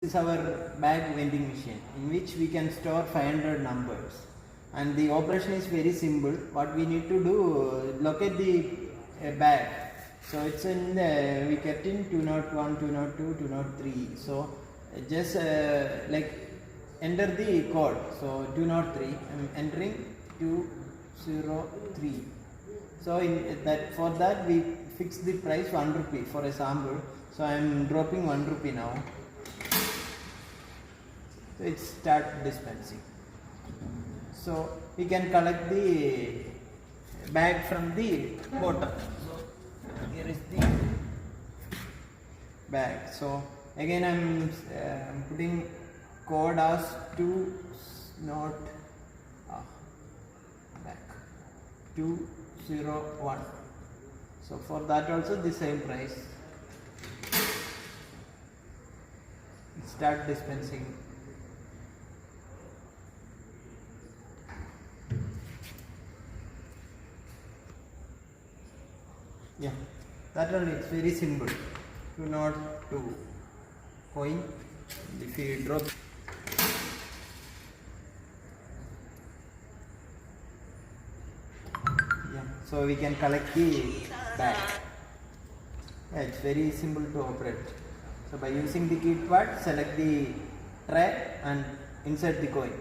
is our bag vending machine, in which we can store 500 numbers, and the operation is very simple. What we need to do, locate the bag. So it's in the, we kept in 201, 202, 203. So just like enter the code. So 203, I'm entering 203. So in that, for that we fix the price 1 rupee for a sample. So I am dropping 1 rupee now. So it start dispensing. So we can collect the bag from the bottom. So here is the bag. So again I am putting code as 201. So for that also the same price. Start dispensing. Yeah, that only, it's very simple. 202 coin. If you drop, yeah, so we can collect the bag. Yeah, it's very simple to operate. So by using the keypad, select the tray and insert the coin.